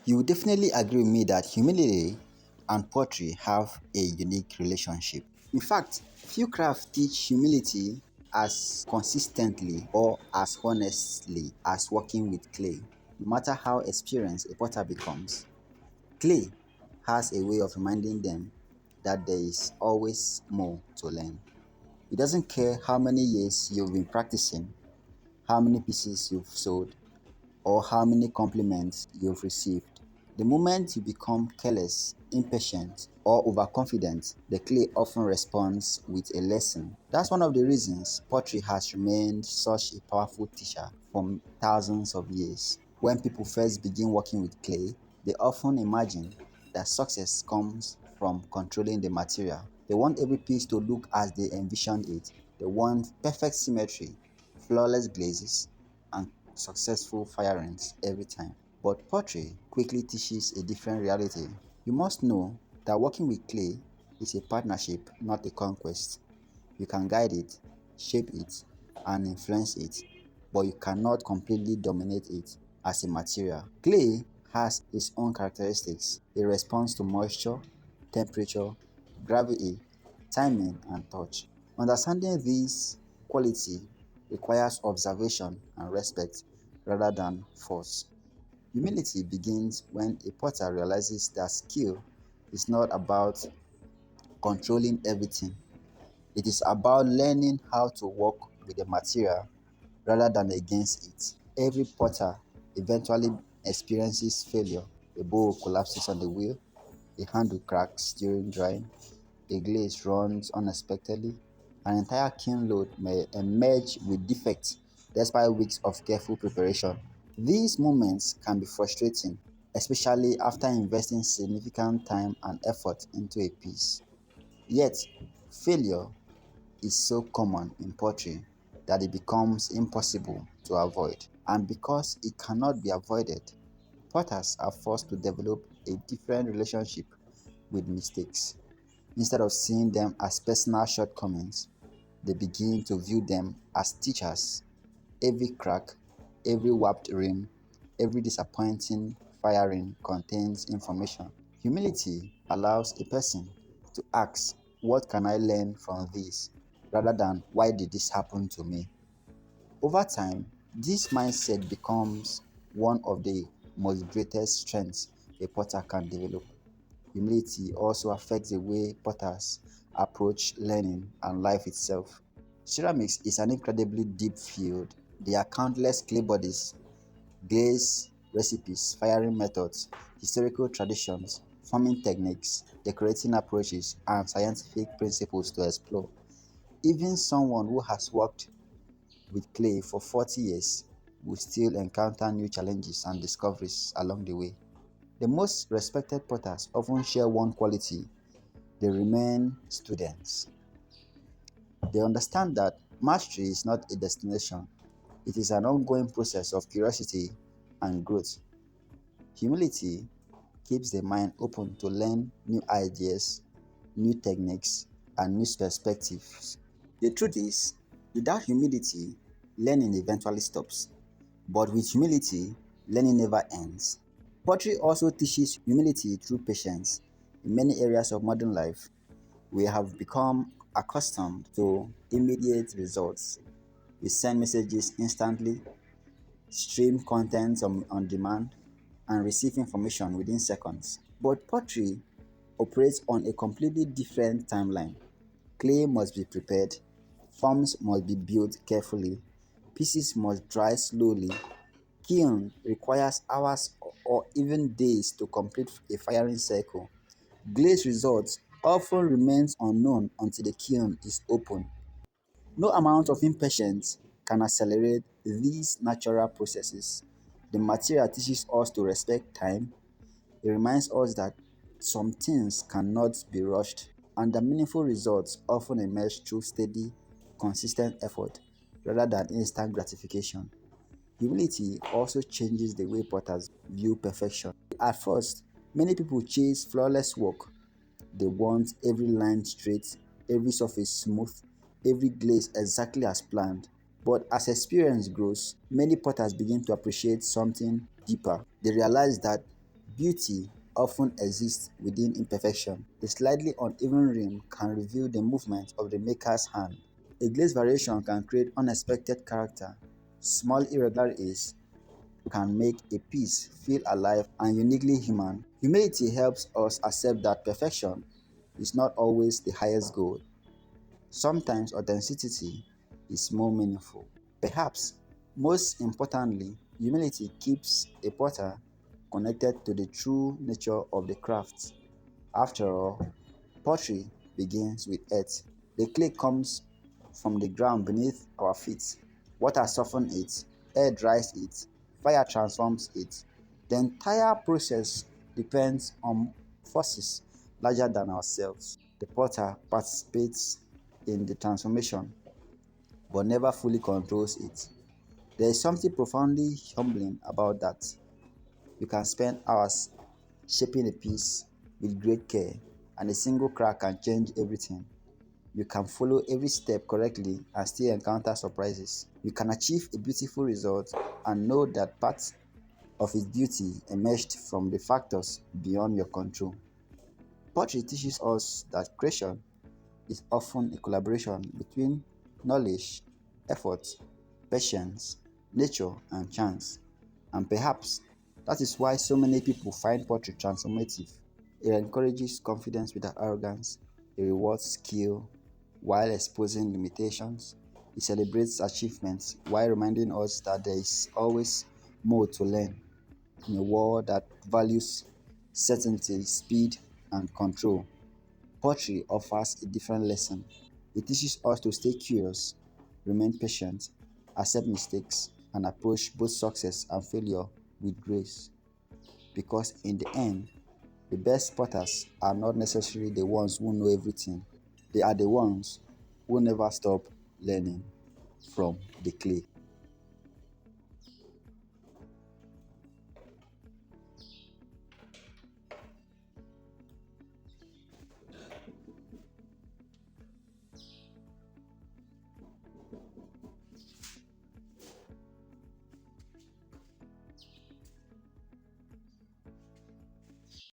You will definitely agree with me that humility and pottery have a unique relationship. In fact, few crafts teach humility as consistently or as honestly as working with clay. No matter how experienced a potter becomes, clay has a way of reminding them that there is always more to learn. It doesn't care how many years you've been practicing, how many pieces you've sold, or how many compliments you've received. The moment you become careless, impatient, or overconfident, the clay often responds with a lesson. That's one of the reasons pottery has remained such a powerful teacher for thousands of years. When people first begin working with clay, they often imagine that success comes from controlling the material. They want every piece to look as they envisioned it. They want perfect symmetry, flawless glazes, and successful firings every time. But pottery quickly teaches a different reality. You must know that working with clay is a partnership, not a conquest. You can guide it, shape it, and influence it, but you cannot completely dominate it as a material. Clay has its own characteristics. It responds to moisture, temperature, gravity, timing, and touch. Understanding these qualities requires observation and respect rather than force. Humility begins when a potter realizes that skill is not about controlling everything. It is about learning how to work with the material rather than against it. Every potter eventually experiences failure. A bowl collapses on the wheel, a handle cracks during drying, a glaze runs unexpectedly, an entire kiln load may emerge with defects despite weeks of careful preparation. These moments can be frustrating, especially after investing significant time and effort into a piece. Yet, failure is so common in pottery that it becomes impossible to avoid. And because it cannot be avoided, potters are forced to develop a different relationship with mistakes. Instead of seeing them as personal shortcomings, they begin to view them as teachers. Every crack, every warped rim, every disappointing firing contains information. Humility allows a person to ask, what can I learn from this? Rather than, why did this happen to me? Over time, this mindset becomes one of the most greatest strengths a potter can develop. Humility also affects the way potters approach learning and life itself. Ceramics is an incredibly deep field. There are countless clay bodies, glaze recipes, firing methods, historical traditions, forming techniques, decorating approaches, and scientific principles to explore. Even someone who has worked with clay for 40 years will still encounter new challenges and discoveries along the way. The most respected potters often share one quality: they remain students. They understand that mastery is not a destination, it is an ongoing process of curiosity and growth. Humility keeps the mind open to learn new ideas, new techniques, and new perspectives. The truth is, without humility, learning eventually stops. But with humility, learning never ends. Pottery also teaches humility through patience. In many areas of modern life, we have become accustomed to immediate results. We send messages instantly, stream content on demand, and receive information within seconds. But pottery operates on a completely different timeline. Clay must be prepared, forms must be built carefully, pieces must dry slowly, kiln requires hours or even days to complete a firing cycle. Glaze results often remains unknown until the kiln is open. No amount of impatience can accelerate these natural processes. The material teaches us to respect time. It reminds us that some things cannot be rushed, and that meaningful results often emerge through steady, consistent effort rather than instant gratification. Humility also changes the way potters view perfection. At first, many people chase flawless work. They want every line straight, every surface smooth, every glaze exactly as planned. But as experience grows, many potters begin to appreciate something deeper. They realize that Beauty often exists within imperfection. A slightly uneven rim can reveal the movement of the maker's hand. A glaze variation can create unexpected character. Small irregularities can make a piece feel alive and uniquely human. Humility helps us accept that perfection is not always the highest goal. Sometimes authenticity is more meaningful. Perhaps most importantly, humility keeps a potter connected to the true nature of the craft. After all, pottery begins with earth. The clay comes from the ground beneath our feet. Water softens it, air dries it, fire transforms it. The entire process depends on forces larger than ourselves. The potter participates in the transformation but never fully controls it. There is something profoundly humbling about that. You can spend hours shaping a piece with great care, and a single crack can change everything. You can follow every step correctly and still encounter surprises. You can achieve a beautiful result and know that part of its beauty emerged from the factors beyond your control. Pottery teaches us that creation is often a collaboration between knowledge, effort, patience, nature, and chance. And perhaps that is why so many people find pottery transformative. It encourages confidence without arrogance, it rewards skill while exposing limitations, it celebrates achievements while reminding us that there is always more to learn in a world that values certainty, speed, and control. Pottery offers a different lesson. It teaches us to stay curious, remain patient, accept mistakes, and approach both success and failure with grace. Because in the end, the best potters are not necessarily the ones who know everything, they are the ones who never stop learning from the clay.